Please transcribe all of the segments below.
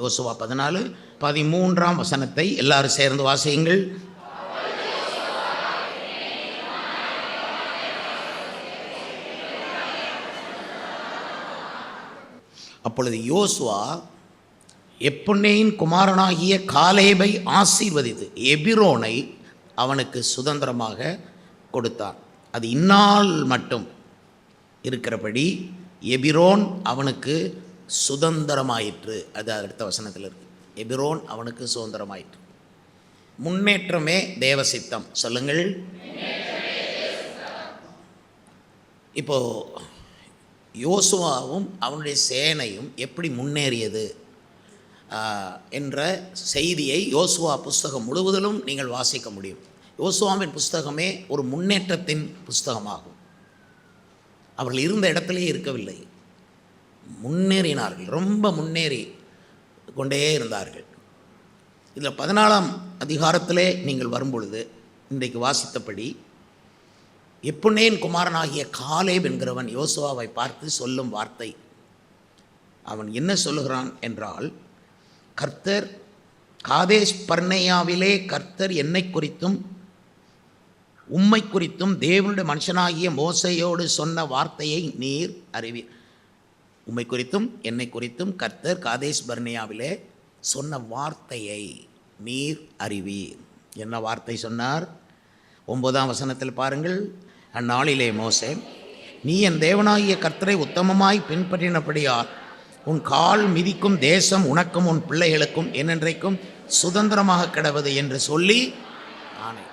யோசுவா 14:13 எல்லாரும் சேர்ந்து வாசியுங்கள். அப்பொழுது யோசுவா எப்புன்னேயின் குமாரனாகிய காலேபை ஆசீர்வதித்து எபிரோனை அவனுக்கு சுதந்திரமாக கொடுத்தான். அது இந்நாள் மட்டும் இருக்கிறபடி எபிரோன் அவனுக்கு சுதந்திரமாயிற்று. அது அடுத்த வசனத்தில் இருக்கு. எபிரோன் அவனுக்கு சுதந்திரமாயிற்று. முன்னேற்றமே தேவசித்தம். சொல்லுங்கள். இப்போ யோசுவாவும் அவனுடைய சேனையும் எப்படி முன்னேறியது என்ற செய்தியை யோசுவா புஸ்தகம் முழுவதிலும் நீங்கள் வாசிக்க முடியும். யோசுவாவின் புஸ்தகமே ஒரு முன்னேற்றத்தின் புஸ்தகமாகும். அவர்கள் இருந்த இடத்திலே இருக்கவில்லை, முன்னேறினார்கள், ரொம்ப முன்னேறி கொண்டே இருந்தார்கள். இதில் 14ஆம் அதிகாரத்திலே நீங்கள் வரும்பொழுது இன்றைக்கு வாசித்தபடி எப்புன்னேயின் குமாரனாகிய காலேப் என்கிறவன் யோசுவாவை பார்த்து சொல்லும் வார்த்தை, அவன் என்ன சொல்லுகிறான் என்றால், கர்த்தர் காதேஸ் பர்னேயாவிலே கர்த்தர் என்னை குறித்தும் உம்மை குறித்தும் தேவனுடைய மனுஷனாகிய மோசையோடு சொன்ன வார்த்தையை நீர் அறிவீர். உம்மை குறித்தும் என்னை குறித்தும் கர்த்தர் காதேஸ் பர்னேயாவிலே சொன்ன வார்த்தையை நீர் அறிவீர். என்ன வார்த்தை சொன்னார்? 9ஆம் வசனத்தில் பாருங்கள். அந்நாளிலே மோசே, நீ என் தேவனாகிய கர்த்தரை உத்தமமாய் பின்பற்றினபடியால் உன் கால் மிதிக்கும் தேசம் உனக்கும் உன் பிள்ளைகளுக்கும் என்னென்றைக்கும் சுதந்திரமாக கிடவது என்று சொல்லி ஆணை.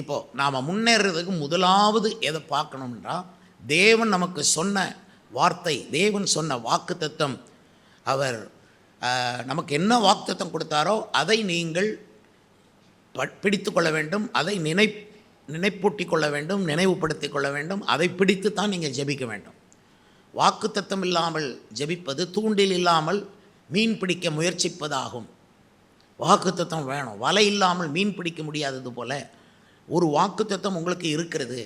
இப்போ நாம் முன்னேறதுக்கு முதலாவது எதை பார்க்கணும்ன்றா, தேவன் நமக்கு சொன்ன வார்த்தை, தேவன் சொன்ன வாக்குத்தத்தம், அவர் நமக்கு என்ன வாக்குத்தத்தம் கொடுத்தாரோ அதை நீங்கள் பிடித்து கொள்ள வேண்டும், அதை நினைப்பூட்டி கொள்ள வேண்டும், நினைவுபடுத்தி கொள்ள வேண்டும். அதை பிடித்து தான் நீங்கள் ஜெபிக்க வேண்டும். வாக்குத்தத்தம் இல்லாமல் ஜெபிப்பது தூண்டில் இல்லாமல் மீன் பிடிக்க முயற்சிப்பதாகும். வாக்குத்தத்தம் வேணும். வலை இல்லாமல் மீன் பிடிக்க முடியாதது போல ஒரு வாக்குத்தத்தம் உங்களுக்கு இருக்கிறது.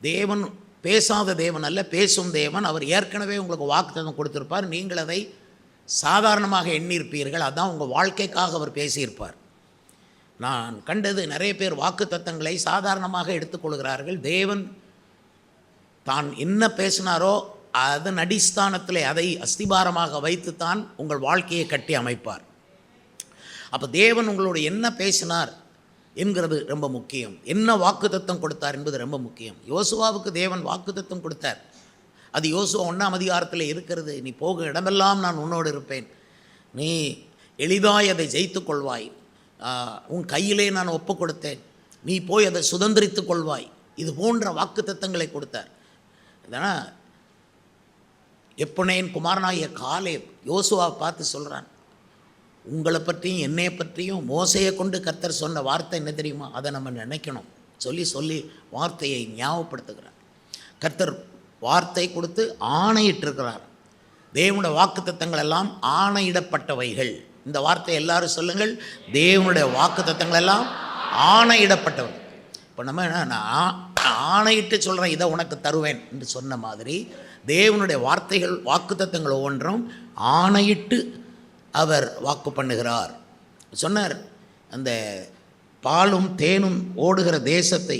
தேவன் பேசாத தேவன் அல்ல, பேசும் தேவன். அவர் ஏற்கனவே உங்களுக்கு வாக்குத்தத்தம் கொடுத்திருப்பார். நீங்கள் அதை சாதாரணமாக எண்ணியிருப்பீர்கள். அதான் உங்கள் வாழ்க்கைக்காக அவர் பேசியிருப்பார். நான் கண்டது, நிறைய பேர் வாக்குத்தத்தங்களை சாதாரணமாக எடுத்துக்கொள்கிறார்கள். தேவன் தான் என்ன பேசினாரோ அதன் அடிஸ்தானத்திலே அதை அஸ்திபாரமாக வைத்துத்தான் உங்கள் வாழ்க்கையை கட்டி அமைப்பார். அப்போ தேவன் உங்களோட என்ன பேசினார் என்கிறது ரொம்ப முக்கியம். என்ன வாக்குத்தத்தம் கொடுத்தார் என்பது ரொம்ப முக்கியம். யோசுவாவுக்கு தேவன் வாக்குத்தத்தம் கொடுத்தார். அது யோசுவா 1ஆம் அதிகாரத்தில் இருக்கிறது. நீ போகும் இடமெல்லாம் நான் உன்னோடு இருப்பேன், நீ எளிதாய் அதை ஜெயித்து கொள்வாய், உன் கையிலே நான் ஒப்பு கொடுத்தேன், நீ போய் அதை சுதந்திரித்து கொள்வாய். இது போன்ற வாக்குத்தத்தங்களை கொடுத்தார். இதனால் எப்புன்னேயின் குமாரனாகிய காலேப் யோசுவாவை பார்த்து சொல்கிறான், உங்களை பற்றியும் என்னை பற்றியும் மோசையை கொண்டு கர்த்தர் சொன்ன வார்த்தை என்ன தெரியுமா, அதை நம்ம நினைக்கணும். சொல்லி வார்த்தையை ஞாபகப்படுத்துகிறார். கர்த்தர் வார்த்தை கொடுத்து ஆணையிட்டிருக்கிறார். தேவனுடைய வாக்குத்தத்தங்கள் எல்லாம் ஆணையிடப்பட்டவைகள். இந்த வார்த்தை எல்லாரும் சொல்லுங்கள். தேவனுடைய வாக்குத்தத்தங்கள் எல்லாம் ஆணையிடப்பட்டவைகள். இப்போ நம்ம நான் ஆணையிட்டு சொல்கிறேன், இதை உனக்கு தருவேன் என்று சொன்ன மாதிரி தேவனுடைய வார்த்தைகள், வாக்குத்தத்தங்கள் ஒவ்வொன்றும் ஆணையிட்டு அவர் வாக்கு பண்ணுகிறார். சொன்னார், அந்த பாலும் தேனும் ஓடுகிற தேசத்தை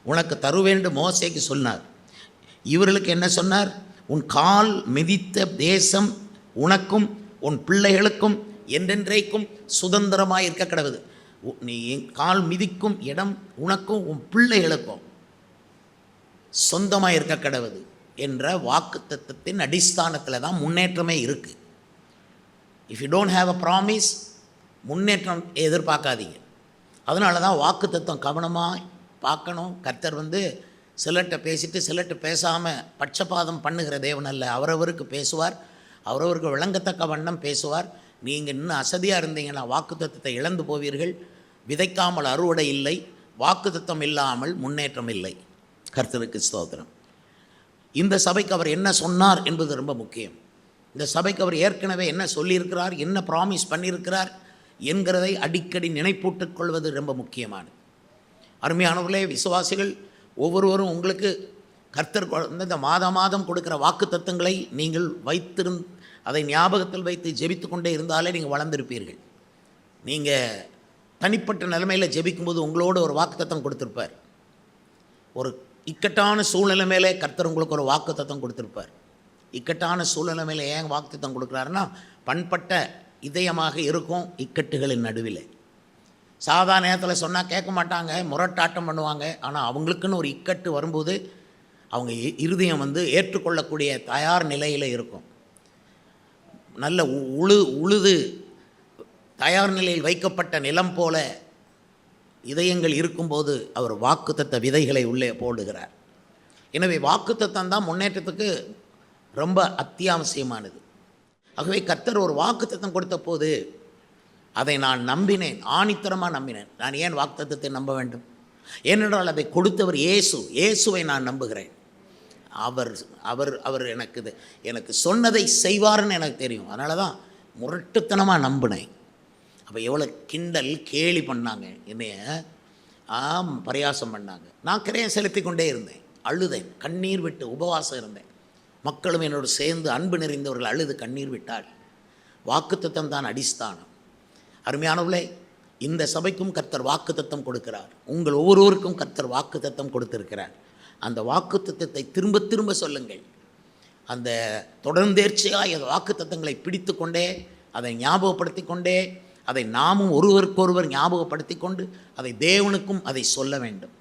உனக்கு தருவேண்டு மோசேக்கு சொன்னார். இவர்களுக்கு என்ன சொன்னார்? உன் கால் மிதித்த தேசம் உனக்கும் உன் பிள்ளைகளுக்கும் என்றென்றைக்கும் சுதந்திரமாக இருக்க கிடவுது. நீ கால் மிதிக்கும் இடம் உனக்கும் உன் பிள்ளைகளுக்கும் சொந்தமாக இருக்க கிடவுது என்ற வாக்குத்தத்தத்தின் அடிஸ்தானத்தில் தான் முன்னேற்றமே இருக்குது. If you don't have a promise, முன்னேற்றம் எதிர்பார்க்காதீங்க. அதனால தான் வாக்குத்தத்தம் கவனமாக பார்க்கணும். கர்த்தர் சிலர்கிட்ட பேசிட்டு சிலர்கிட்ட பேசாமல் பட்சபாதம் பண்ணுகிற தேவன் அல்ல. அவரவருக்கு பேசுவார், அவரவருக்கு விளங்கத்தக்க வண்ணம் பேசுவார். நீங்கள் இன்னும் அசதியாக இருந்தீங்கன்னா வாக்குத்தத்தத்தை இழந்து போவீர்கள். விதைக்காமல் அறுவடை இல்லை, வாக்குத்தத்தம் இல்லாமல் முன்னேற்றம் இல்லை. கர்த்தருக்கு ஸ்தோத்திரம். இந்த சபைக்கு அவர் என்ன சொன்னார் என்பது ரொம்ப முக்கியம். இந்த சபைக்கு அவர் ஏற்கனவே என்ன சொல்லியிருக்கிறார், என்ன ப்ராமிஸ் பண்ணியிருக்கிறார் என்கிறதை அடிக்கடி நினைப்பூட்டுக் கொள்வது ரொம்ப முக்கியமானது. அருமையானவர்களே, விசுவாசிகள் ஒவ்வொருவரும் உங்களுக்கு கர்த்தர் இந்த மாதம் கொடுக்குற வாக்கு தத்தங்களை நீங்கள் அதை ஞாபகத்தில் வைத்து ஜெபித்து கொண்டே இருந்தாலே நீங்கள் வளர்ந்திருப்பீர்கள். நீங்கள் தனிப்பட்ட நிலைமையில் ஜெபிக்கும்போது உங்களோட ஒரு வாக்குத்தத்தம் கொடுத்துருப்பார். ஒரு இக்கட்டான சூழ்நிலை மேலே கர்த்தர் உங்களுக்கு ஒரு வாக்குத்தத்தம் கொடுத்துருப்பார். இக்கட்டான சூழ்நிலை மேலே ஏன் வாக்குத்தத்தம் கொடுக்குறாருன்னா, பண்பட்ட இதயமாக இருக்கும் இக்கட்டுகளின் நடுவில். சாதாரண நேரத்தில் சொன்னால் கேட்க மாட்டாங்க, முரட்டாட்டம் பண்ணுவாங்க. ஆனால் அவங்களுக்குன்னு ஒரு இக்கட்டு வரும்போது அவங்க இருதயம் ஏற்றுக்கொள்ளக்கூடிய தயார் நிலையில் இருக்கும். நல்ல உழுது தயார் நிலையில் வைக்கப்பட்ட நிலம் போல இதயங்கள் இருக்கும்போது அவர் வாக்குத்தத்த விதைகளை உள்ளே போடுகிறார். எனவே வாக்குத்தத்தம் தான் முன்னேற்றத்துக்கு ரொம்ப அத்தியாவசியமானது. ஆகவே கர்த்தர் ஒரு வாக்குத்தத்தம் கொடுத்த போது அதை நான் நம்பினேன், ஆணித்தரமாக நம்பினேன். நான் ஏன் வாக்குத்தத்தத்தை நம்ப வேண்டும்? ஏனென்றால் அதை கொடுத்தவர் இயேசுவை நான் நம்புகிறேன். அவர் அவர் அவர் எனக்கு சொன்னதை செய்வார்னு எனக்கு தெரியும். அதனால தான் முரட்டுத்தனமாக நம்பினேன். அப்போ எவ்வளோ கிண்டல் கேலி பண்ணாங்க, என்னைய பரியாசம் பண்ணாங்க. நான் கிரயம் செலுத்தி கொண்டே இருந்தேன், அழுதேன், கண்ணீர் விட்டு உபவாசம் இருந்தேன். மக்களும் என்னோடு சேர்ந்து அன்பு நிறைந்தவர்கள் அழுது கண்ணீர் விட்டால். வாக்குத்தத்தம் தான் அடிஸ்தானம். அருமையானவர்களே, இந்த சபைக்கும் கர்த்தர் வாக்குத்தத்தம் கொடுக்கிறார். உங்கள் ஒவ்வொருவருக்கும் கர்த்தர் வாக்குத்தத்தம் கொடுத்திருக்கிறார். அந்த வாக்குத்தத்தத்தை திரும்ப திரும்ப சொல்லுங்கள். அந்த தொடர்ந்தேர்ச்சியாக அந்த வாக்குத்தத்தங்களை பிடித்து கொண்டே, அதை ஞாபகப்படுத்தி கொண்டே, அதை நாமும் ஒருவருக்கொருவர் ஞாபகப்படுத்தி கொண்டு அதை தேவனுக்கும் அதை சொல்ல வேண்டும்.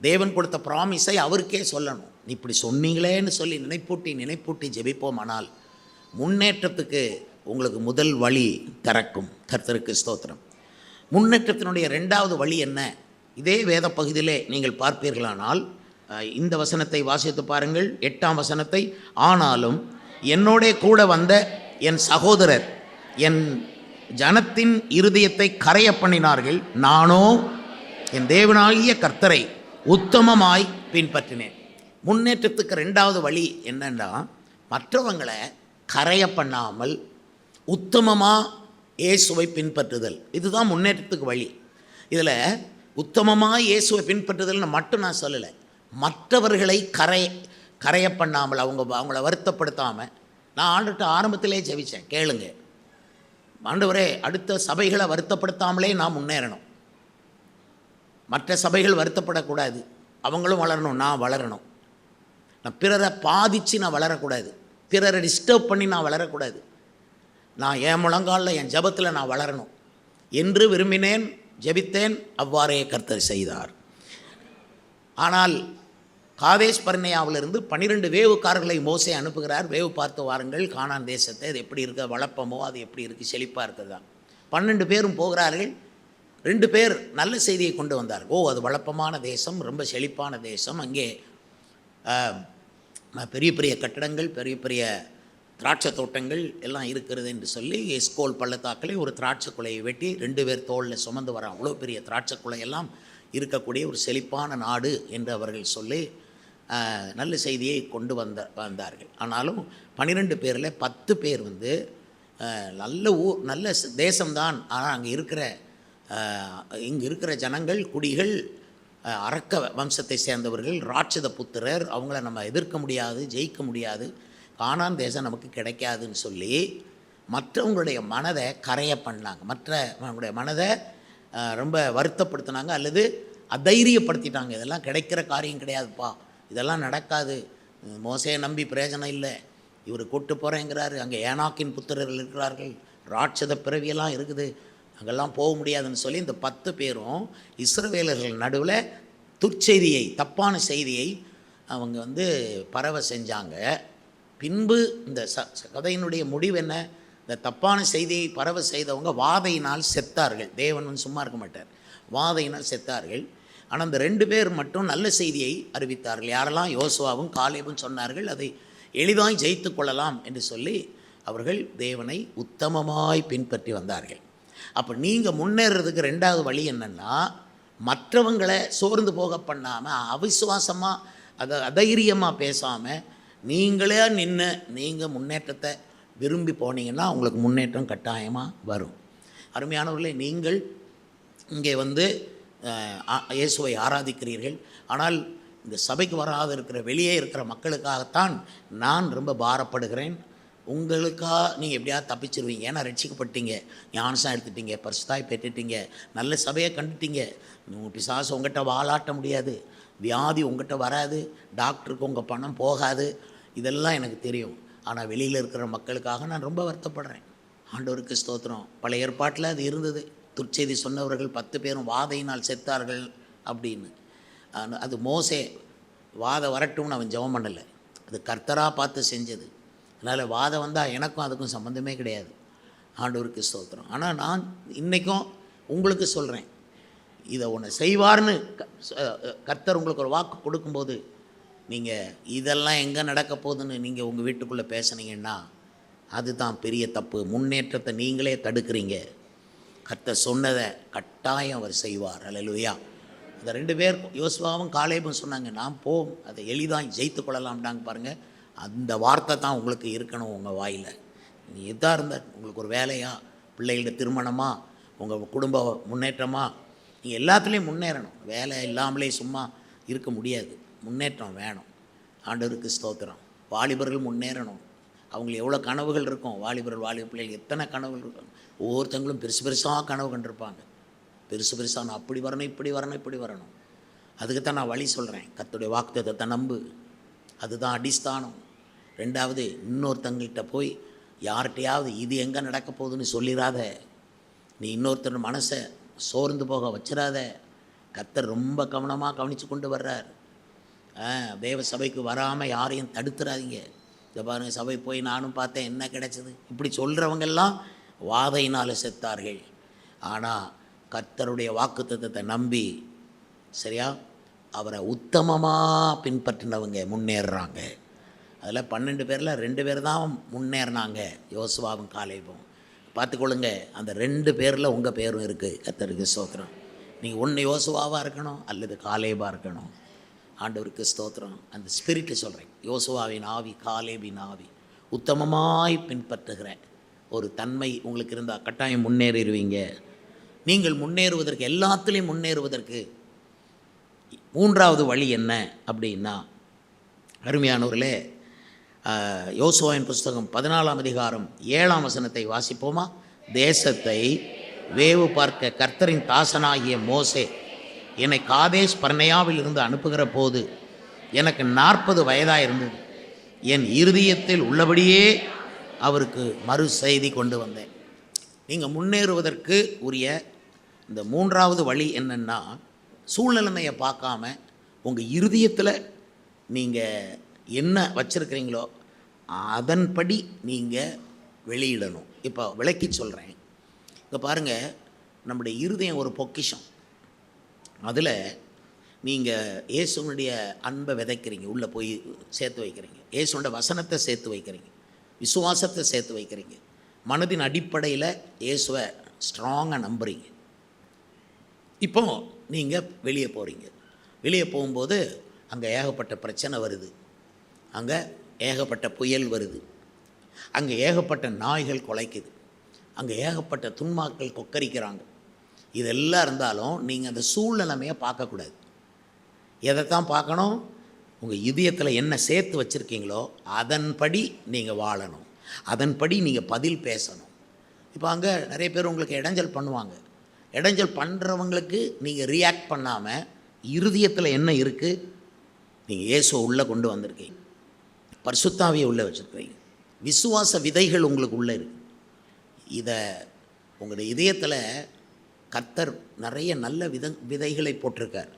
தேவன் கொடுத்த ப்ராமிஸை அவருக்கே சொல்லணும். இப்படி சொன்னீங்களேன்னு சொல்லி நினைப்பூட்டி ஜெபிப்போமானால் முன்னேற்றத்துக்கு உங்களுக்கு முதல் வழி திறக்கும். கர்த்தருக்கு ஸ்தோத்திரம். முன்னேற்றத்தினுடைய 2வது வழி என்ன? இதே வேத பகுதியிலே நீங்கள் பார்ப்பீர்களானால் இந்த வசனத்தை வாசித்து பாருங்கள், 8ஆம் வசனத்தை. ஆனாலும் என்னோட கூட வந்த என் சகோதரர் என் ஜனத்தின் இருதயத்தை கரைய பண்ணினார்கள், நானோ என் தேவனாகிய கர்த்தரை உத்தமமாய் பின்பற்றினேன். முன்னேற்றத்துக்கு 2வது வழி என்னன்னா, மற்றவங்களை கரைய பண்ணாமல் உத்தமமாக இயேசுவை பின்பற்றுதல். இதுதான் முன்னேற்றத்துக்கு வழி. இதில் உத்தமமாக இயேசுவை பின்பற்றுதல்னு மட்டும் நான் சொல்லலை, மற்றவர்களை கரைய பண்ணாமல் அவங்கள வருத்தப்படுத்தாமல். நான் ஆண்டுகிட்ட ஆரம்பத்திலே ஜெபிச்சேன், கேளுங்க ஆண்டவரே, அடுத்த சபைகளை வருத்தப்படுத்தாமலே நான் முன்னேறணும். மற்ற சபைகள் வருத்தப்படக்கூடாது, அவங்களும் வளரணும், நான் வளரணும். நான் பிறரை பாதித்து நான் வளரக்கூடாது, பிறரை டிஸ்டர்ப் பண்ணி நான் வளரக்கூடாது. நான் என் முழங்காலில் என் ஜபத்தில் நான் வளரணும் என்று விரும்பினேன், ஜெபித்தேன். அவ்வாறே கர்த்தர் செய்தார். ஆனால் காதேஸ் பர்னேயாவிலிருந்து 12 வேவுக்காரர்களை மோசே அனுப்புகிறார். வேவு பார்த்து வாருங்கள், கானான் தேசத்தை, அது எப்படி இருக்க, வளப்பமோ அது எப்படி இருக்குது, செழிப்பாக இருக்குதா. 12 பேரும் போகிறார்கள். 2 பேர் நல்ல செய்தியை கொண்டு வந்தார். அது வளப்பமான தேசம், ரொம்ப செழிப்பான தேசம், அங்கே பெரிய பெரிய கட்டடங்கள், பெரிய பெரிய திராட்சை தோட்டங்கள் எல்லாம் இருக்கிறது என்று சொல்லி எஸ்கோல் பள்ளத்தாக்கிலே ஒரு திராட்சை குலையை வெட்டி 2 பேர் தோளில் சுமந்து வர அவ்வளோ பெரிய திராட்சை குலையெல்லாம் இருக்கக்கூடிய ஒரு செழிப்பான நாடு என்று அவர்கள் சொல்லி நல்ல செய்தியை கொண்டு வந்தார்கள். ஆனாலும் 12 பேரில் 10 பேர் நல்ல நல்ல தேசம்தான். ஆனால் அங்கே இருக்கிற ஜனங்கள், குடிகள் அரக்க வம்சத்தை சேர்ந்தவர்கள், ராட்சத புத்திரர், அவங்கள நம்ம எதிர்க்க முடியாது, ஜெயிக்க முடியாது, கானான் தேசம் நமக்கு கிடைக்காதுன்னு சொல்லி மற்றவங்களுடைய மனதை கரைய பண்ணாங்க. மற்றவங்களுடைய மனதை ரொம்ப வருத்தப்படுத்தினாங்க அல்லது அதைரியப்படுத்திட்டாங்க. இதெல்லாம் கிடைக்கிற காரியம் கிடையாதுப்பா, இதெல்லாம் நடக்காது, மோசையை நம்பி பிரயோஜனம் இல்லை, இவர் கூட்டு போகிறேங்கிறாரு, அங்கே ஏனாக்கின் புத்திரர்கள் இருக்கிறார்கள், ராட்சத பிறவியெல்லாம் இருக்குது, அங்கெல்லாம் போக முடியாதுன்னு சொல்லி இந்த 10 பேரும் இஸ்ரவேலர்கள் நடுவில் துர்ச்செய்தியை, தப்பான செய்தியை அவங்க பரவ செஞ்சாங்க. பின்பு இந்த கதையினுடைய முடிவு என்ன? இந்த தப்பான செய்தியை பரவ செய்தவங்க வாதையினால் செத்தார்கள். தேவன் சும்மா இருக்க மாட்டார், வாதையினால் செத்தார்கள். ஆனால் அந்த 2 பேர் மட்டும் நல்ல செய்தியை அறிவித்தார்கள். யாரெல்லாம்? யோசுவாவும் காலேபும் சொன்னார்கள், அதை எளிதாய் ஜெயித்து கொள்ளலாம் என்று சொல்லி அவர்கள் தேவனை உத்தமமாய் பின்பற்றி வந்தார்கள். அப்போ நீங்கள் முன்னேறதுக்கு 2வது வழி என்னென்னா, மற்றவங்களை சோர்ந்து போக பண்ணாமல், அவிசுவாசமாக அதைரியமாக பேசாமல், நீங்களே நின்று நீங்கள் முன்னேற்றத்தை விரும்பி போனீங்கன்னா உங்களுக்கு முன்னேற்றம் கட்டாயமாக வரும். அருமையானவர்களே, நீங்கள் இங்கே இயேசுவை ஆராதிக்கிறீர்கள். ஆனால் இந்த சபைக்கு வராது இருக்கிற வெளியே இருக்கிற மக்களுக்காகத்தான் நான் ரொம்ப பாரப்படுகிறேன். உங்களுக்கா நீங்கள் எப்படியாவது தப்பிச்சிருவீங்க. ஏன்னா ரட்சிக்கப்பட்டீங்க, ஞானசானம் எடுத்துட்டீங்க, பரிசுத்தாய் பெற்றுட்டீங்க, நல்ல சபையை கண்டுட்டீங்க. பிசாசு உங்கள்கிட்ட வாலாட்ட முடியாது, வியாதி உங்கள்கிட்ட வராது, டாக்டருக்கு உங்கள் பணம் போகாது. இதெல்லாம் எனக்கு தெரியும். ஆனால் வெளியில் இருக்கிற மக்களுக்காக நான் ரொம்ப வருத்தப்படுறேன். ஆண்டவருக்கு ஸ்தோத்திரம். பழைய ஏற்பாட்டில் அது இருந்தது. துர்ச்செய்தி சொன்னவர்கள் 10 பேரும் வாதையினால் செத்தார்கள் அப்படின்னு. அது மோசே வாதை வரட்டும்னு அவன் ஜெபம் பண்ணலை, அது கர்த்தராக பார்த்து செஞ்சது. அதனால் வாதை வந்தால் எனக்கும் அதுக்கும் சம்மந்தமே கிடையாது. ஆண்டவருக்கு ஸ்தோத்திரம். ஆனால் நான் இன்றைக்கும் உங்களுக்கு சொல்கிறேன், இதை ஒன்று செய்வார்னு கர்த்தர் உங்களுக்கு ஒரு வாக்கு கொடுக்கும்போது நீங்கள் இதெல்லாம் எங்கே நடக்க போகுதுன்னு நீங்கள் உங்கள் வீட்டுக்குள்ளே பேசுனீங்கன்னா அதுதான் பெரிய தப்பு. முன்னேற்றத்தை நீங்களே தடுக்கிறீங்க. கர்த்தர் சொன்னதை கட்டாயம் அவர் செய்வார். அல்லேலூயா. அந்த 2 பேர் யோசுவாவும் காலேபும் சொன்னாங்க, நாம் போம், அதை எளிதாக ஜெயித்து கொள்ளலாம்டாங்க. பாருங்கள், அந்த வார்த்தை தான் உங்களுக்கு இருக்கணும் உங்கள் வாயில். நீ எதாக இருந்தால், உங்களுக்கு ஒரு வேலையா, பிள்ளைகளோட திருமணமா, உங்கள் குடும்ப முன்னேற்றமா, நீங்கள் எல்லாத்துலேயும் முன்னேறணும். வேலை இல்லாமலே சும்மா இருக்க முடியாது. முன்னேற்றம் வேணும். ஆண்டவருக்கு ஸ்தோத்திரம். வாலிபர்கள் முன்னேறணும். அவங்களுக்கு எவ்வளோ கனவுகள் இருக்கும். வாலிபர் பிள்ளைகள் எத்தனை கனவுகள் இருக்கும். ஒவ்வொருத்தங்களும் பெருசாக கனவு கண்டிருப்பாங்க. பெருசாக நான் அப்படி வரணும், இப்படி வரணும், இப்படி வரணும். அதுக்கு தான் நான் வழி சொல்கிறேன். கர்த்தருடைய வாக்குத்தத்தத்தை நம்பு, அதுதான் அடிஸ்தானம். 2வது, இன்னொருத்தங்கள்கிட்ட போய் யார்கிட்டையாவது இது எங்கே நடக்க போகுதுன்னு சொல்லிடாத. நீ இன்னொருத்தர் மனசை சோர்ந்து போக வச்சிடாத. கர்த்தர் ரொம்ப கவனமாக கவனித்து கொண்டு வர்றார். தேவ சபைக்கு வராமல் யாரையும் தடுத்துறாதீங்க. இதை பாருங்கள், சபை போய் நானும் பார்த்தேன், என்ன கிடைச்சது, இப்படி சொல்கிறவங்கெல்லாம் வாதையினால் செத்தார்கள். ஆனால் கர்த்தருடைய வாக்குத்தத்தத்தை நம்பி சரியா அவரை உத்தமமாக பின்பற்றினவங்க முன்னேறுறாங்க. அதில் 12 பேரில் 2 பேர் தான் முன்னேறினாங்க, யோசுவாவும் காலேபும். பார்த்துக்கொள்ளுங்க, அந்த 2 பேரில் உங்கள் பேரும் இருக்குது. கர்த்தருக்கு ஸ்தோத்திரம். நீங்கள் ஒன்று யோசுவாவாக இருக்கணும் அல்லது காலேபாக இருக்கணும். ஆண்டவருக்கு ஸ்தோத்திரம். அந்த ஸ்பிரிட்டு சொல்கிறேன், யோசுவாவின் ஆவி, காலேபின் ஆவி, உத்தமமாய் பின்பற்றுகிற ஒரு தன்மை உங்களுக்கு இருந்தால் கட்டாயம் முன்னேறிடுவீங்க. நீங்கள் முன்னேறுவதற்கு, எல்லாத்துலேயும் முன்னேறுவதற்கு 3வது வழி என்ன அப்படின்னா, அருமையானவர்களே, யோசுவாவின் புஸ்தகம் 14ஆம் அதிகாரம் 7ஆம் வசனத்தை வாசிப்போமா? தேசத்தை வேவு பார்க்க கர்த்தரின் தாசனாகிய மோசே என்னை காதேஸ் பர்னேயாவில் இருந்து அனுப்புகிற போது எனக்கு 40 வயதாக இருந்தது. என் இருதயத்தில் உள்ளபடியே அவருக்கு மறு செய்தி கொண்டு வந்தேன். நீங்கள் முன்னேறுவதற்கு உரிய இந்த 3வது வழி என்னென்னா, சூழ்நிலைமையை பார்க்காம உங்கள் இருதயத்தில் நீங்கள் என்ன வச்சுருக்கிறீங்களோ அதன்படி நீங்கள் வெளியிடணும். இப்போ விளக்கி சொல்கிறேன். இப்போ பாருங்கள், நம்முடைய இருதயம் ஒரு பொக்கிஷம். அதில் நீங்கள் இயேசுனுடைய அன்பை விதைக்கிறீங்க, உள்ளே போய் சேர்த்து வைக்கிறீங்க. இயேசுனுடைய வசனத்தை சேர்த்து வைக்கிறீங்க, விசுவாசத்தை சேர்த்து வைக்கிறீங்க. மனதின் அடிப்படையில் இயேசுவை ஸ்ட்ராங்காக நம்புறீங்க. இப்போ நீங்கள் வெளியே போகிறீங்க. வெளியே போகும்போது அங்கே ஏகப்பட்ட பிரச்சனை வருது, அங்கே ஏகப்பட்ட புயல் வருது, அங்கே ஏகப்பட்ட நாய்கள் குலைக்குது, அங்கே ஏகப்பட்ட துன்மாக்கள் கொக்கரிக்கிறாங்க. இதெல்லாம் இருந்தாலும் நீங்கள் அந்த சூழ்நிலைமையை பார்க்கக்கூடாது. எதைத்தான் பார்க்கணும்? உங்கள் இதயத்தில் என்ன சேர்த்து வச்சுருக்கீங்களோ அதன்படி நீங்கள் வாழணும், அதன்படி நீங்கள் பதில் பேசணும். இப்போ அங்கே நிறைய பேர் உங்களுக்கு இடைஞ்சல் பண்ணுவாங்க. இடைஞ்சல் பண்ணுறவங்களுக்கு நீங்கள் ரியாக்ட் பண்ணாமல் இருதயத்தில் என்ன இருக்குது, நீங்கள் இயேசுவை உள்ளே கொண்டு வந்திருக்கீங்க, பரிசுத்தாவியை உள்ளே வச்சுருக்கீங்க, விசுவாச விதைகள் உங்களுக்கு உள்ளே இருக்குது. இதை உங்களுடைய இதயத்தில் கர்த்தர் நிறைய நல்ல விதைகளை போட்டிருக்கார்.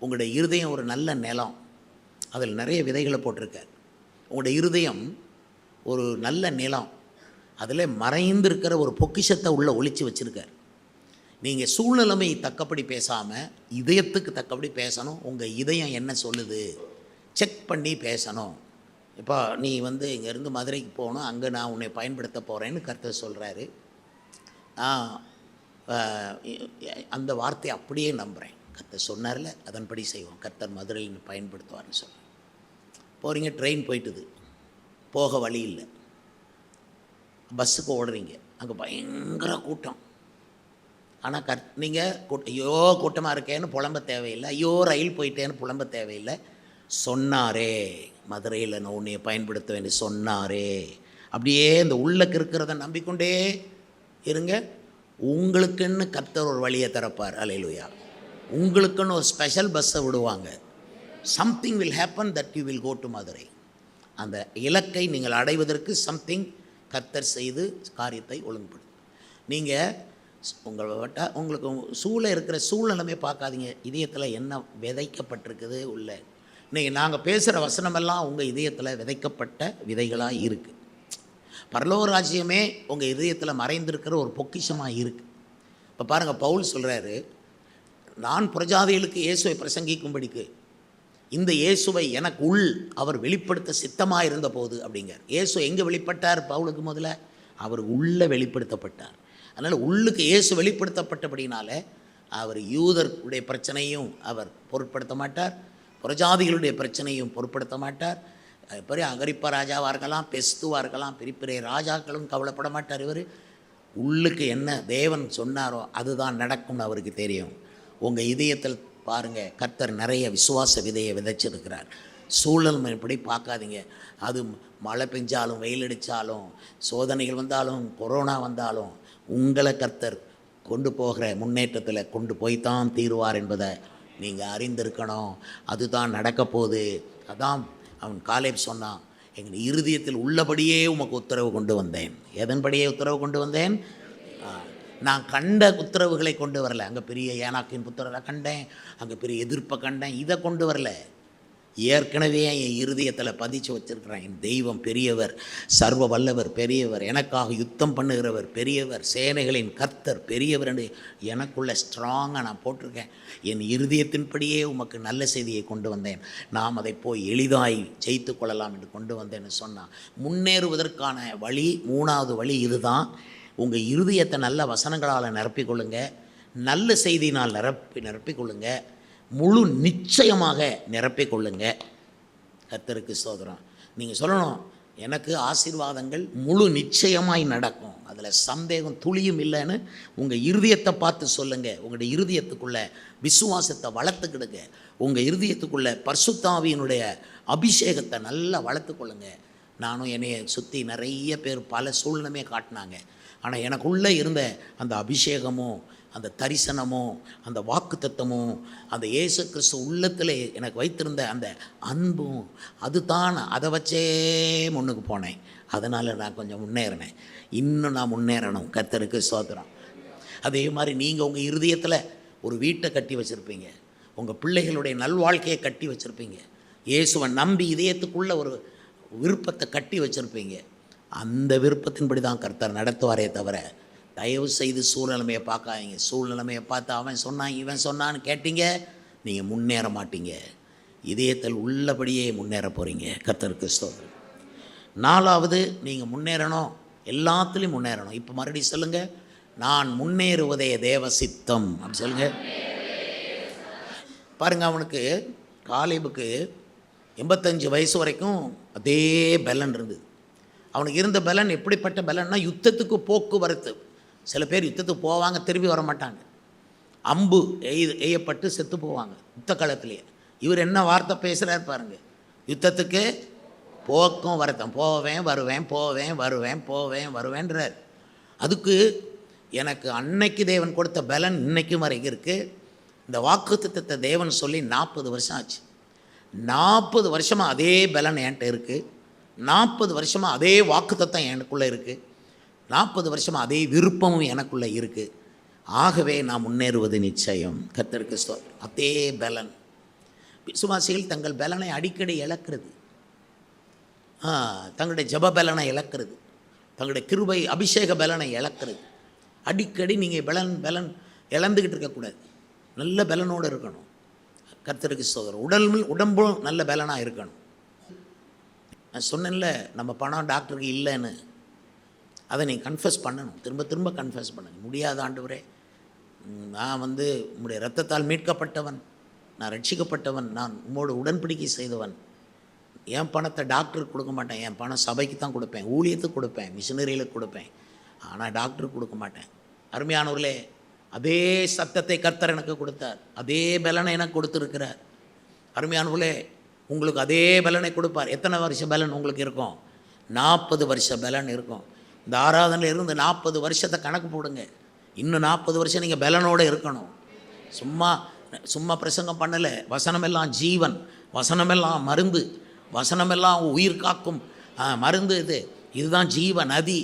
உங்களுடைய இருதயம் ஒரு நல்ல நிலம், அதில் நிறைய விதைகளை போட்டிருக்கார். உங்களுடைய இருதயம் ஒரு நல்ல நிலம், அதில் மறைந்திருக்கிற ஒரு பொக்கிஷத்தை உள்ளே ஒளிச்சு வச்சுருக்கார். நீங்கள் சூழ்நிலைமை தக்கப்படி பேசாமல் இதயத்துக்கு தக்கப்படி பேசணும். உங்கள் இதயம் என்ன சொல்லுது செக் பண்ணி பேசணும். இப்போ நீ இங்கேருந்து மதுரைக்கு போகணும், அங்கே நான் உன்னை பயன்படுத்த போகிறேன்னு கர்த்தர் சொல்கிறாரு. அந்த வார்த்தையை அப்படியே நம்புகிறேன். கர்த்தர் சொன்னார்ல, அதன்படி செய்வோம். கர்த்தர் மதுரையில் பயன்படுத்துவார்னு சொல்கிறேன். போகிறீங்க, ட்ரெயின் போயிட்டுது, போக வழி இல்லை, பஸ்ஸுக்கு ஓடுறீங்க, அங்கே பயங்கர கூட்டம். ஆனால் நீங்கள் ஐயோ கூட்டமாக இருக்கேன்னு புலம்ப தேவையில்லை, ஐயோ ரயில் போயிட்டேன்னு புலம்ப தேவையில்லை. சொன்னாரே, மதுரையில் நான் உன்னையை பயன்படுத்த வேண்டி சொன்னாரே, அப்படியே இந்த உள்ளக்கு இருக்கிறத நம்பிக்கொண்டே இருங்க. உங்களுக்குன்னு கர்த்தர் ஒரு வழியை திறப்பார். அல்லேலூயா. உங்களுக்குன்னு ஒரு ஸ்பெஷல் பஸ்ஸை விடுவாங்க. Something will happen that you will go to Madurai. அந்த இலக்கை நீங்கள் அடைவதற்கு சம்திங் கர்த்தர் செய்து காரியத்தை ஒழுங்குபடுத்தும். நீங்கள் உங்களுக்கு இருக்கிற சூழ்நிலைமே பார்க்காதீங்க. இதயத்தில் என்ன விதைக்கப்பட்டிருக்குது உள்ள. இன்றைக்கி நாங்கள் பேசுகிற வசனமெல்லாம் உங்கள் இதயத்தில் விதைக்கப்பட்ட விதைகளாக இருக்குது. பரலோக ராஜ்யமே உங்கள் இதயத்தில் மறைந்திருக்கிற ஒரு பொக்கிஷமாக இருக்குது. இப்போ பாருங்கள், பவுல் சொல்கிறாரு, நான் புரஜாதிகளுக்கு இயேசுவை பிரசங்கிக்கும்படிக்கு இந்த இயேசுவை எனக்கு அவர் வெளிப்படுத்த சித்தமாக இருந்த போது அப்படிங்கிறார். இயேசு எங்கே வெளிப்பட்டார்? பவுலுக்கு முதல்ல அவர் உள்ளே வெளிப்படுத்தப்பட்டார். அதனால் உள்ளுக்கு இயேசு வெளிப்படுத்தப்பட்டபடினால அவர் யூதர்களுடைய பிரச்சனையும் அவர் பொருட்படுத்த மாட்டார், புரஜாதிகளுடைய பிரச்சனையும் பொருட்படுத்த மாட்டார். பெரிய அகரிப்பா ராஜாவாக இருக்கலாம், பெஸ்துவாக இருக்கலாம், பெரிய பெரிய ராஜாக்களும் கவலைப்பட மாட்டார். இவர் உள்ளுக்கு என்ன தேவன் சொன்னாரோ அதுதான் நடக்கும்னு அவருக்கு தெரியும். உங்கள் இதயத்தில் பாருங்கள், கர்த்தர் நிறைய விசுவாச விதையை விதைச்சிருக்கிறார். சூழல் இப்படி பார்க்காதீங்க. அது மழை பெஞ்சாலும், வெயில் அடித்தாலும், சோதனைகள் வந்தாலும், கொரோனா வந்தாலும் உங்களை கர்த்தர் கொண்டு போகிற முன்னேற்றத்தில் கொண்டு போய்த்தான் தீருவார் என்பதை நீங்கள் அறிந்திருக்கணும். அதுதான் நடக்க போகுது. அதான் அவன் காலேப் சொன்னான், எங்கள் இருதயத்தில் உள்ளபடியே உமக்கு உத்தரவு கொண்டு வந்தேன். எதன்படியே உத்தரவு கொண்டு வந்தேன்? நான் கண்ட உத்தரவுகளை கொண்டு வரல. அங்கே பெரிய ஏனாக்கின் புத்திரரை கண்டேன், அங்கே பெரிய எதிர்ப்பை கண்டேன், இதை கொண்டு வரல. ஏற்கனவே என் இருதயத்தில் பதிச்சு வச்சுருக்கிறேன். என் தெய்வம் பெரியவர், சர்வ வல்லவர் பெரியவர், எனக்காக யுத்தம் பண்ணுகிறவர் பெரியவர், சேனைகளின் கர்த்தர் பெரியவர் என்று எனக்குள்ள ஸ்ட்ராங்காக நான் போட்டிருக்கேன். என் இருதயத்தின்படியே உமக்கு நல்ல செய்தியை கொண்டு வந்தேன். நாம் அதை போய் எளிதாய் ஜெயித்து கொள்ளலாம் என்று கொண்டு வந்தேன்னு சொன்னான். முன்னேறுவதற்கான வழி, மூணாவது வழி இதுதான். உங்கள் இருதயத்தை நல்ல வசனங்களால் நிரப்பிக்கொள்ளுங்க, நல்ல செய்தியினால் நிரப்பிக்கொள்ளுங்க, முழு நிச்சயமாக நிரப்பிக்கொள்ளுங்க. கர்த்தருக்கு ஸ்தோத்திரம். நீங்கள் சொல்லணும், எனக்கு ஆசீர்வாதங்கள் முழு நிச்சயமாய் நடக்கும், அதில் சந்தேகம் துளியும் இல்லைன்னு உங்கள் இருதயத்தை பார்த்து சொல்லுங்கள். உங்களுடைய இருதயத்துக்குள்ளே விசுவாசத்தை வளர்த்துக்கிடுங்க. உங்கள் இருதயத்துக்குள்ளே பரிசுத்தாவியினுடைய அபிஷேகத்தை நல்லா வளர்த்துக்கொள்ளுங்க. நானும் என்னையை சுற்றி நிறைய பேர் பல சூழ்நிலைமே காட்டினாங்க. ஆனால் எனக்குள்ளே இருந்த அந்த அபிஷேகமும், அந்த தரிசனமும், அந்த வாக்குத்தத்தமும், அந்த இயேசு கிறிஸ்து உள்ளத்தில் எனக்கு வைத்திருந்த அந்த அன்பும், அதுதான். அதை வச்சே முன்னுக்கு போனேன். அதனால் நான் கொஞ்சம் முன்னேறினேன். இன்னும் நான் முன்னேறணும். கர்த்தருக்கு ஸ்தோத்திரம். அதே மாதிரி நீங்கள் உங்கள் இருதயத்தில் ஒரு வீட்டை கட்டி வச்சுருப்பீங்க, உங்கள் பிள்ளைகளுடைய நல்வாழ்க்கையை கட்டி வச்சுருப்பீங்க, இயேசுவை நம்பி இதயத்துக்குள்ளே ஒரு விருப்பத்தை கட்டி வச்சுருப்பீங்க. அந்த விருப்பத்தின்படி தான் கர்த்தர் நடத்துவாரே தவிர தயவு செய்து சூழ்நிலைமையை பார்க்காதீங்க. சூழ்நிலைமையை பார்த்து அவன் சொன்னான் இவன் சொன்னான்னு கேட்டீங்க, நீங்கள் முன்னேற மாட்டீங்க. இதயத்தில் உள்ளபடியே முன்னேற போகிறீங்க. கர்த்தருக்கு ஸ்தோத்திரம். நாலாவது, நீங்கள் முன்னேறணும், எல்லாத்துலேயும் முன்னேறணும். இப்போ மறுபடியும் சொல்லுங்கள், நான் முன்னேறுவதே தேவ சித்தம் அப்படி சொல்லுங்கள். பாருங்கள், அவனுக்கு காலேபுக்கு 85 வயசு வரைக்கும் அதே பலன் இருந்தது. அவனுக்கு இருந்த பலன் எப்படிப்பட்ட பலன்னா, யுத்தத்துக்கு போக்குவரத்து. சில பேர் யுத்தத்துக்கு போவாங்க, திரும்பி வர மாட்டாங்க, அம்பு எய்யப்பட்டு செத்து போவாங்க யுத்த காலத்திலேயே. இவர் என்ன வார்த்தை பேசுகிறார் பாருங்கள், யுத்தத்துக்கு போக்கும் வரத்தம், போவேன் வருவேன் போவேன் வருவேன் போவேன் வருவேன்றார். அதுக்கு எனக்கு அன்னைக்கு தேவன் கொடுத்த பலன் இன்னைக்கும் வரைக்கும் இருக்குது. இந்த வாக்குத்தத்தத்தை தேவன் சொல்லி 40 வருஷம் ஆச்சு. 40 வருஷமாக அதே பலன் என்கிட்ட இருக்குது. 40 வருஷமாக அதே வாக்குத்தத்தம் எனக்குள்ளே இருக்குது. 40 வருஷமாக அதே விருப்பமும் எனக்குள்ளே இருக்குது. ஆகவே நான் முன்னேறுவது நிச்சயம். கர்த்தருக்கு ஸ்தோத்திரம். அதே பலன். விசுவாசிகள் தங்கள் பலனை அடிக்கடி இழக்கிறது, தங்களுடைய ஜப பலனை இழக்கிறது, தங்களுடைய கிருபை அபிஷேக பலனை இழக்கிறது. அடிக்கடி நீங்கள் பலன் இழந்துக்கிட்டு இருக்கக்கூடாது. நல்ல பலனோடு இருக்கணும். கர்த்தருக்கு ஸ்தோத்திரம். உடம்பும் நல்ல பலனாக இருக்கணும். நான் சொன்னேன்ல, நம்ம பணம் டாக்டருக்கு இல்லைன்னு, அதை நீங்கள் கன்ஃபஸ் பண்ணணும். திரும்ப திரும்ப கன்ஃபஸ் பண்ணுங்க. முடியாத ஆண்டவரே, நான் உம்முடைய இரத்தத்தால் மீட்கப்பட்டவன், நான் ரட்சிக்கப்பட்டவன், நான் உம்மோடு உடன்படிக்கை செய்தவன். என் பணத்தை டாக்டருக்கு கொடுக்க மாட்டேன், என் பணம் சபைக்கு தான் கொடுப்பேன், ஊழியத்துக்கு கொடுப்பேன், மிஷினரிகளுக்கு கொடுப்பேன், ஆனால் டாக்டருக்கு கொடுக்க மாட்டேன். அருமையானவர்களே, அதே சத்தத்தை கர்த்தர் எனக்கு கொடுத்தார், அதே பலனை எனக்கு கொடுத்துருக்கிறார். அருமையானவர்களே, உங்களுக்கு அதே பலனை கொடுப்பார். எத்தனை வருஷம் பலன் உங்களுக்கு இருக்கும்? 40 வருஷ பலன் இருக்கும். இந்த ஆராதனையில் இருந்து 40 வருஷத்தை கணக்கு போடுங்க. இன்னும் 40 வருஷம் நீங்கள் பலனோடு இருக்கணும். சும்மா சும்மா பிரசங்கம் பண்ணலை. வசனமெல்லாம் ஜீவன், வசனமெல்லாம் மருந்து, வசனமெல்லாம் உயிர் காக்கும் மருந்து. இதுதான் ஜீவ நதி.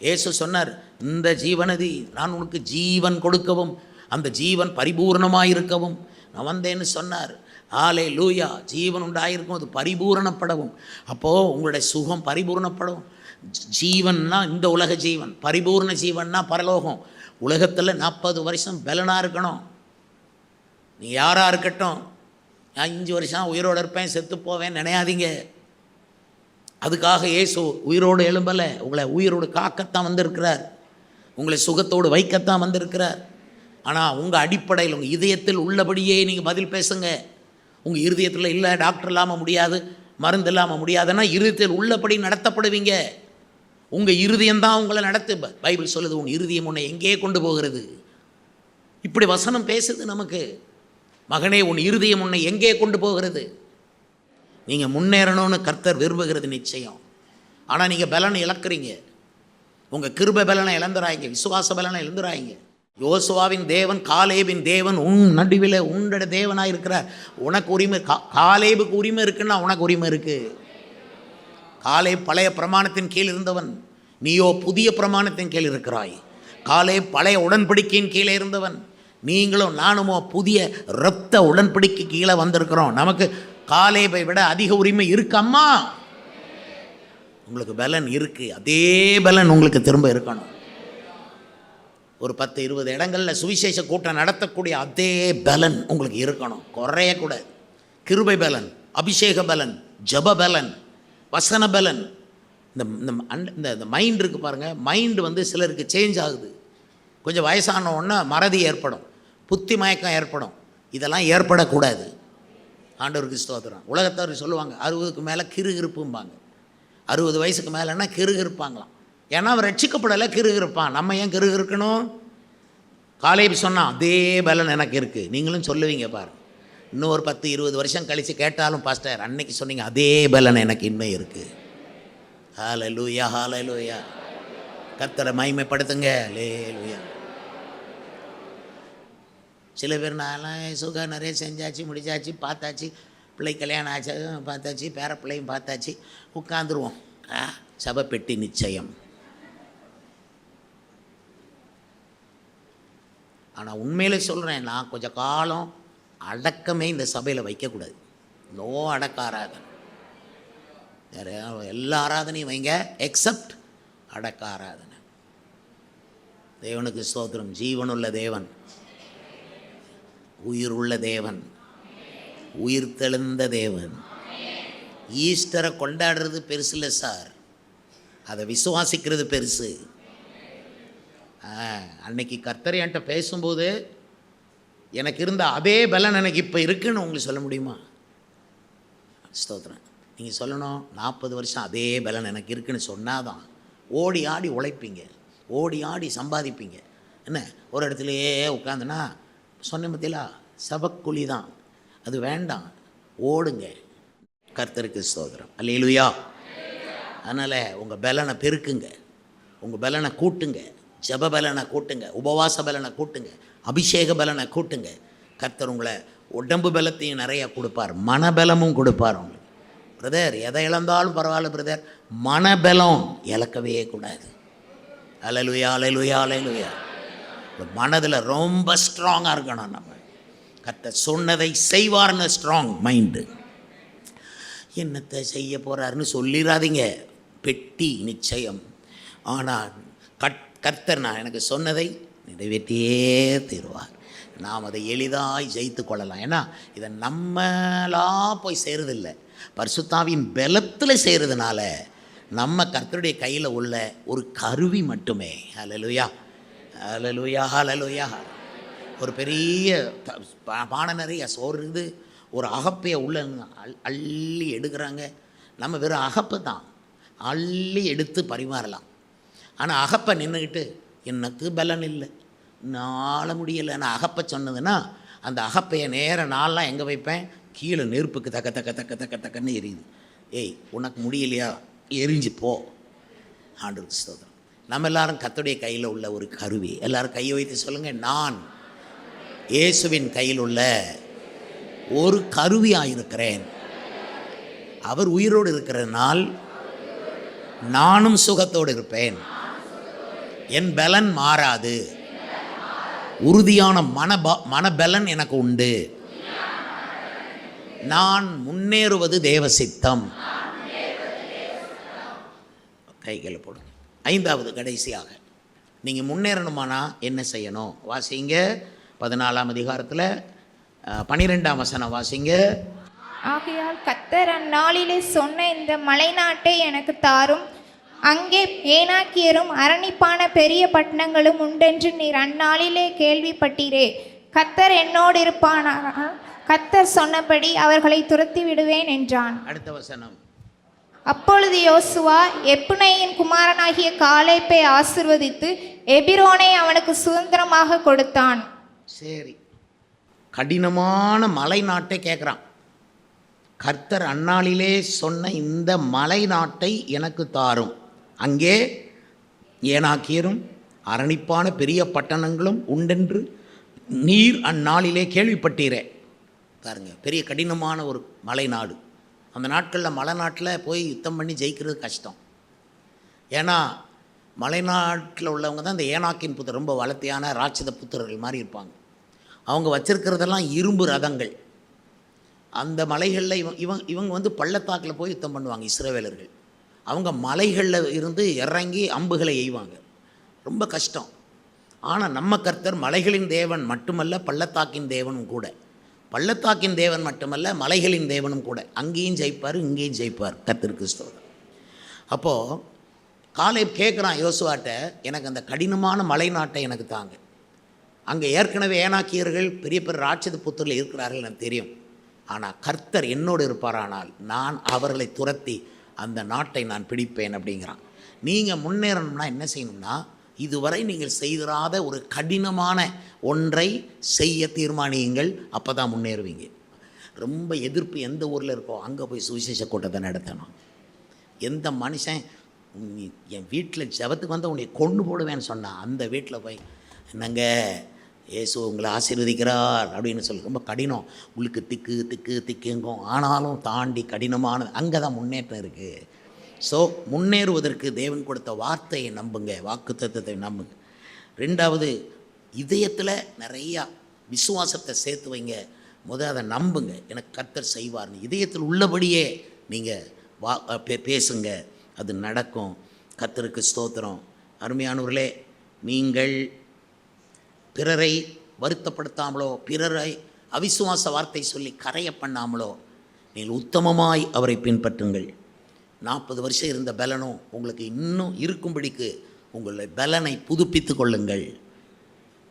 இயேசு சொன்னார், இந்த ஜீவநதி நான் உனக்கு ஜீவன் கொடுக்கவும் அந்த ஜீவன் பரிபூர்ணமாக இருக்கவும் நான் வந்தேன்னு சொன்னார். ஹல்லேலூயா. ஜீவன் உண்டாயிருக்கும், அது பரிபூரணப்படவும். அப்போது உங்களுடைய சுகம் பரிபூர்ணப்படும். ஜீவன்னா இந்த உலக ஜீவன், பரிபூர்ண ஜீவன்னா பரலோகம். உலகத்தில் 40 வருஷம் பலனாக இருக்கணும். நீ யாராக இருக்கட்டும், நான் 5 வருஷம் உயிரோடு இருப்பேன் செத்து போவேன் நினையாதீங்க. அதுக்காக இயேசு உயிரோடு எழும்பலை. உங்களை உயிரோடு காக்கத்தான் வந்திருக்கிறார், உங்களை சுகத்தோடு வைக்கத்தான் வந்திருக்கிறார். ஆனால் உங்கள் அடிப்படையில் உங்கள் இதயத்தில் உள்ளபடியே நீங்கள் பதில் பேசுங்க. உங்கள் இருதயத்தில் இல்லை டாக்டர் இல்லாமல் முடியாது, மருந்து இல்லாமல் முடியாதுன்னா இருதயத்தில் உள்ளபடி நடத்தப்படுவீங்க. உங்கள் இருதயம்தான் உங்களை நடத்து. பைபிள் சொல்லுது, உங்கள் இருதயம் உன்னை எங்கே கொண்டு போகிறது. இப்படி வசனம் பேசுது நமக்கு. மகனே, உன் இருதயம் உன்னை எங்கே கொண்டு போகிறது. நீங்கள் முன்னேறணும்னு கர்த்தர் விரும்புகிறது நிச்சயம். ஆனால் நீங்கள் பலனை இழக்கிறீங்க. உங்கள் கிருபை பலனை இழந்துறாங்க, விசுவாச பலனை இழந்துறாங்க. யோசுவாவின் தேவன், காலேபின் தேவன் உன் நடுவில் உன்னோட தேவனாக இருக்கிறார். உனக்கு உரிமை, காலேபுக்கு உரிமை இருக்குன்னா உனக்கு உரிமை இருக்குது. காலேப் பழைய பிரமாணத்தின் கீழ் இருந்தவன், நீயோ புதிய பிரமாணத்தின் கீழ் இருக்கிறாய். காலேப் பழைய உடன்படிக்கையின் கீழே இருந்தவன், நீங்களும் நானுமோ புதிய இரத்த உடன்படிக்கை கீழே வந்திருக்கிறோம். நமக்கு காலேபை விட அதிக உரிமை இருக்கம்மா. உங்களுக்கு பலன் இருக்குது. அதே பலன் உங்களுக்கு திரும்ப இருக்கணும். ஒரு 10-20 இடங்களில் சுவிசேஷ கூட்டம் நடத்தக்கூடிய அதே பலன் உங்களுக்கு இருக்கணும், குறையக்கூடாது. கிருபை பலன், அபிஷேக பலன், ஜப பலன், வசன பலன். இந்த மைண்ட் இருக்குது பாருங்கள். மைண்டு சிலருக்கு சேஞ்ச் ஆகுது. கொஞ்சம் வயசான உடனே மறதி ஏற்படும், புத்தி மயக்கம் ஏற்படும். இதெல்லாம் ஏற்படக்கூடாது. ஆண்டவருக்கு ஸ்தோத்திரம். உலகத்தவர் சொல்லுவாங்க 60க்கு மேலே கிறுகிறுப்பும்பாங்க. 60 வயசுக்கு மேலேன்னா கிறுகிறுப்பாங்களாம். ஏன்னா அவன் ரட்சிக்கப்படலை, கிறுகிறுப்பான். நம்ம ஏன் கிறுகிறுக்கணும்? காலேப் சொன்னான், அதே பலன் எனக்கு இருக்குது. நீங்களும் சொல்லுவீங்க பாருங்க. இன்னும் ஒரு 10-20 வருஷம் கழித்து கேட்டாலும், பாஸ்டர் அன்னைக்கு சொன்னீங்க அதே பலன் எனக்கு இன்னும் இருக்குது. ஹல்லேலூயா, ஹல்லேலூயா. கர்த்தரை மகிமைப்படுத்துங்க. ஹல்லேலூயா. சில பேர் நான்லாம் சுகம் நிறைய செஞ்சாச்சு, முடிச்சாச்சு, பார்த்தாச்சு, பிள்ளை கல்யாணம் ஆச்சு, பார்த்தாச்சு, பேர பிள்ளையும் பார்த்தாச்சு, உட்காந்துருவோம். சபை பெட்டி நிச்சயம். ஆனால் உண்மையிலே சொல்கிறேன், நான் கொஞ்சம் காலம் அடக்கமே இந்த சபையில் வைக்கக்கூடாது. நோ அடக்க ஆராதனை. வேறு எல்லா ஆராதனையும் வைங்க, எக்ஸப்ட் அடக்க ஆராதனை. தேவனுக்கு ஸ்தோத்திரம். ஜீவனுள்ள தேவன், உயிர் உள்ள தேவன், உயிர் தெழுந்த தேவன். ஈஸ்டரை கொண்டாடுறது பெருசு இல்லை சார், அதை விசுவாசிக்கிறது பெருசு. அன்னைக்கு கர்த்தர் என்கிட்ட பேசும்போது எனக்கு இருந்த அதே பலன் எனக்கு இப்போ இருக்குன்னு உங்களுக்கு சொல்ல முடியுமா? ஸ்தோத்திரம். நீங்கள் சொல்லணும், 40 வருஷம் அதே பலன் எனக்கு இருக்குன்னு சொன்னால் தான் ஓடி ஆடி உழைப்பீங்க, ஓடி ஆடி சம்பாதிப்பீங்க. என்ன ஒரு இடத்துலையே உட்காந்துனா சொன்ன பற்றிலா சபக்குழி தான், அது வேண்டாம், ஓடுங்க. கர்த்தருக்கு ஸ்தோத்திரம். அல்லேலூயா. அதனால் உங்கள் பலனை பெருக்குங்க, உங்கள் பலனை கூட்டுங்க, ஜப பலனை கூட்டுங்க, உபவாச பலனை கூட்டுங்க, அபிஷேக பலனை கூட்டுங்க. கர்த்தர் உங்களை உடம்பு பலத்தையும் நிறையா கொடுப்பார், மனபலமும் கொடுப்பார் உங்களுக்கு. பிரதர் எதை இழந்தாலும் பரவாயில்ல பிரதர், மனபலம் இழக்கவே கூடாது. அல்லேலூயா, அல்லேலூயா, அல்லேலூயா. மனதில் ரொம்ப ஸ்ட்ராங்காக இருக்கணும். நம்ம கர்த்தர் சொன்னதை செய்வார்னு ஸ்ட்ராங் மைண்டு. என்னத்தை செய்ய போகிறாருன்னு சொல்லிடாதீங்க, பெட்டி நிச்சயம். ஆனால் கர்த்தர் நான் எனக்கு சொன்னதை நிறைவேற்றியே தீருவார். நாம் அதை எளிதாய் ஜெயித்து கொள்ளலாம். ஏன்னா இதை நம்மளாக போய் செய்கிறதில்லை, பரிசுத்தாவின் பலத்தில் செய்கிறதுனால நம்ம கர்த்தருடைய கையில் உள்ள ஒரு கருவி மட்டுமே. ஹல்லேலூயா, ஹல்லேலூயா, ஹல்லேலூயா. ஒரு பெரிய பானை நிறைய சோறு இருக்குது, ஒரு அகப்பையை உள்ள அள்ளி எடுக்கிறாங்க. நம்ம வெறும் அகப்பை தான் அள்ளி எடுத்து பரிமாறலாம். ஆனால் அகப்பை நின்றுக்கிட்டு எனக்கு பலன் இல்லை, நாள முடியலைன்னு அகப்பை சொன்னதுன்னா அந்த அகப்பையை நேர நாளெலாம் எங்கே வைப்பேன்? கீழே நெருப்புக்கு தக்க தக்க தக்க தக்க தக்கன்னு எரியுது. ஏய் உனக்கு முடியலையா, எரிஞ்சு போ. ஆண்டவருக்கு ஸ்தோத்திரம். நம்ம எல்லாரும் கர்த்தருடைய கையில் உள்ள ஒரு கருவி. எல்லாரும் கையை வைத்து சொல்லுங்கள், நான் இயேசுவின் கையில் உள்ள ஒரு கருவியாக இருக்கிறேன். அவர் உயிரோடு இருக்கிறதுனால் நானும் சுகத்தோடு இருப்பேன். என் பலன் மாறாது. உறுதியான மனபலன் எனக்கு உண்டு. நான் முன்னேறுவது தேவ சித்தம். கைகளை போடுங்க. 5வது கடைசியாக நீங்கள் முன்னேறணுமானா என்ன செய்யணும்? வாசிங்க 14ஆம் அதிகாரத்தில் 12ஆம் வசனம் வாசிங்க. ஆகையால் கர்த்தர் அந்நாளிலே சொன்ன இந்த மலைநாட்டை எனக்கு தாரும், அங்கே ஏனாக்கியரும் அரணிப்பான பெரிய பட்டணங்களும் உண்டென்று நீர் அந்நாளிலே கேள்விப்பட்டீரே. கர்த்தர் என்னோடு இருப்பானானால் கர்த்தர் சொன்னபடி அவர்களை துரத்தி விடுவேன் என்றான். அடுத்த வசனம். அப்பொழுது யோசுவா எப்புனேயின் குமாரனாகிய காலேப்பை ஆசீர்வதித்து எபிரோனை அவனுக்கு சுதந்திரமாக கொடுத்தான். சரி, கடினமான மலை நாட்டை கேட்குறான். கர்த்தர் அந்நாளிலே சொன்ன இந்த மலை நாட்டை எனக்கு தாரும், அங்கே ஏனாக்கியரும் அரணிப்பான பெரிய பட்டணங்களும் உண்டென்று நீர் அந்நாளிலே கேள்விப்பட்டீரே. பாருங்க, பெரிய கடினமான ஒரு மலை நாடு. அந்த நாட்களில் மலை நாட்டில் போய் யுத்தம் பண்ணி ஜெயிக்கிறது கஷ்டம். ஏன்னா மலை நாட்டில் உள்ளவங்க தான் இந்த ஏனாக்கின் புத்தர், ரொம்ப வளர்த்தியான ராட்சத புத்திரர்கள் மாதிரி இருப்பாங்க. அவங்க வச்சிருக்கிறதெல்லாம் இரும்பு ரதங்கள். அந்த மலைகளில் இவங்க வந்து பள்ளத்தாக்கில் போய் யுத்தம் பண்ணுவாங்க இஸ்ரவேலர்கள். அவங்க மலைகளில் இருந்து இறங்கி அம்புகளை எய்வாங்க. ரொம்ப கஷ்டம். ஆனால் நம்ம கர்த்தர் மலைகளின் தேவன் மட்டுமல்ல, பள்ளத்தாக்கின் தேவனும் கூட. பள்ளத்தாக்கின் தேவன் மட்டுமல்ல, மலைகளின் தேவனும் கூட. அங்கேயும் ஜெயிப்பார், இங்கேயும் ஜெயிப்பார். கர்த்தருக்கு ஸ்தோத்திரம். அப்போது காலேப் கேட்குறான் யோசுவாட்ட, எனக்கு அந்த கடினமான மலை நாட்டை எனக்கு தாங்க. அங்கே ஏற்கனவே ஏனாக்கியர்கள் பெரிய பெரிய ராட்சத புத்தரில் இருக்கிறார்கள் எனக்கு தெரியும். ஆனால் கர்த்தர் என்னோடு இருப்பாரானால் நான் அவர்களை துரத்தி அந்த நாட்டை நான் பிடிப்பேன் அப்படிங்கிறான். நீங்கள் முன்னேறணும்னா என்ன செய்யணும்னா, இதுவரை நீங்கள் செய்திராத ஒரு கடினமான ஒன்றை செய்ய தீர்மானியுங்கள். அப்போ தான் முன்னேறுவீங்க. ரொம்ப எதிர்ப்பு எந்த ஊரில் இருக்கோ அங்கே போய் சுவிசேஷ கூட்டத்தை நடத்தணும். எந்த மனுஷன் என் வீட்டில் ஜபத்துக்கு வந்து உன்னை கொண்டு போடுவேன்னு சொன்னான், அந்த வீட்டில் போய் என்னங்க இயேசு உங்களை ஆசீர்வதிக்கிறார் அப்படின்னு சொல்லி ரொம்ப கடினம். உங்களுக்கு திக்கு திக்கு திக்குங்கும். ஆனாலும் தாண்டி கடினமானது, அங்கே தான் முன்னேற்றம் இருக்குது. ஸோ முன்னேறுவதற்கு தேவன் கொடுத்த வார்த்தையை நம்புங்க, வாக்குத்தத்தத்தை நம்புங்க. 2வது, இதயத்தில் நிறையா விசுவாசத்தை சேர்த்து வைங்க. அதை நம்புங்க, எனக்கு கர்த்தர் செய்வார்னு. இதயத்தில் உள்ளபடியே நீங்கள் பேசுங்க, அது நடக்கும். கர்த்தருக்கு ஸ்தோத்திரம். அருமையானவர்களே, நீங்கள் பிறரை வருத்தப்படுத்தாமலோ பிறரை அவிசுவாச வார்த்தை சொல்லி கரைய பண்ணாமலோ நீங்கள் உத்தமமாய் அவரை பின்பற்றுங்கள். 40 வருஷம் இருந்த பலனும் உங்களுக்கு இன்னும் இருக்கும்படிக்கு உங்களுடைய பலனை புதுப்பித்து கொள்ளுங்கள்.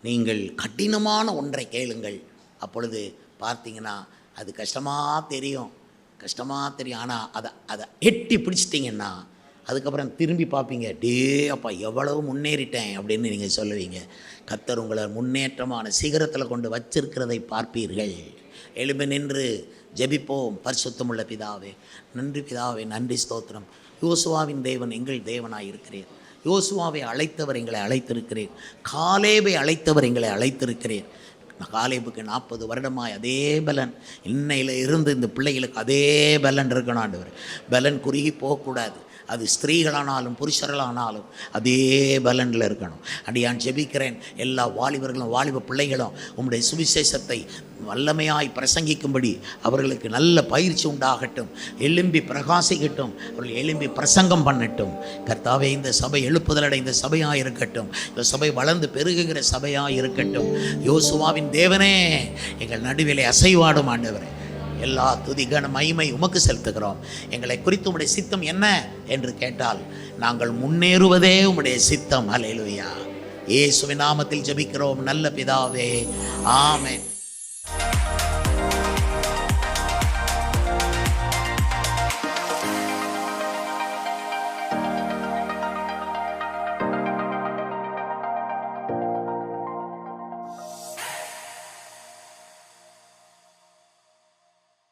நீங்கள் கடினமான ஒன்றை கேளுங்கள். அப்பொழுது பார்த்தீங்கன்னா அது கஷ்டமாக தெரியும். ஆனால் அதை எட்டி பிடிச்சிட்டிங்கன்னா அதுக்கப்புறம் திரும்பி பார்ப்பீங்க, டே அப்பா எவ்வளவு முன்னேறிட்டேன் அப்படின்னு நீங்கள் சொல்லுவீங்க. கர்த்தர் உங்களை முன்னேற்றமான சிகரத்தில் கொண்டு வச்சிருக்கிறதை பார்ப்பீர்கள். எழும்பி நின்று ஜெபிப்போம். பரிசுத்தமுள்ள பிதாவே, நன்றி பிதாவே, நன்றி ஸ்தோத்திரம். யோசுவாவின் தேவன் எங்கள் தேவனாய் இருக்கிறீர். யோசுவாவை அழைத்தவர் எங்களை அழைத்திருக்கிறீர். காலேபை அழைத்தவர் எங்களை அழைத்திருக்கிறீர். காலேபுக்கு 40 வருடமாய் அதே பலன் இன்னையில் இருந்து இந்த பிள்ளைகளுக்கு அதே பலன் இருக்கணும். ஆண்டவர், பலன் குறுகி போகக்கூடாது. அது ஸ்திரீகளானாலும் புருஷர்களானாலும் அதே பலனில் இருக்கணும். அடியான் ஜெபிக்கிறேன், எல்லா வாலிபர்களும் வாலிப பிள்ளைகளும் உம்முடைய சுவிசேஷத்தை வல்லமையாய் பிரசங்கிக்கும்படி அவர்களுக்கு நல்ல பயிற்சி உண்டாகட்டும். எழும்பி பிரகாசிக்கட்டும். அவர்கள் எழும்பி பிரசங்கம் பண்ணட்டும். கர்த்தாவே, இந்த சபை எழுப்புதலடைந்த சபையாக இருக்கட்டும். இந்த சபை வளர்ந்து பெருகுகிற சபையாக இருக்கட்டும். யோசுவாவின் தேவனே, எங்கள் நடுவிலே அசைவாடும் ஆண்டவரே, எல்லா துதி கன மகிமை உமக்கு செலுத்துகிறோம். எங்களை குறித்து உம்முடைய சித்தம் என்ன என்று கேட்டால் நாங்கள் முன்னேறுவதே உம்முடைய சித்தம். அல்லேலூயா. இயேசுவின் நாமத்தில் ஜெபிக்கிறோம் நல்ல பிதாவே, ஆமென்.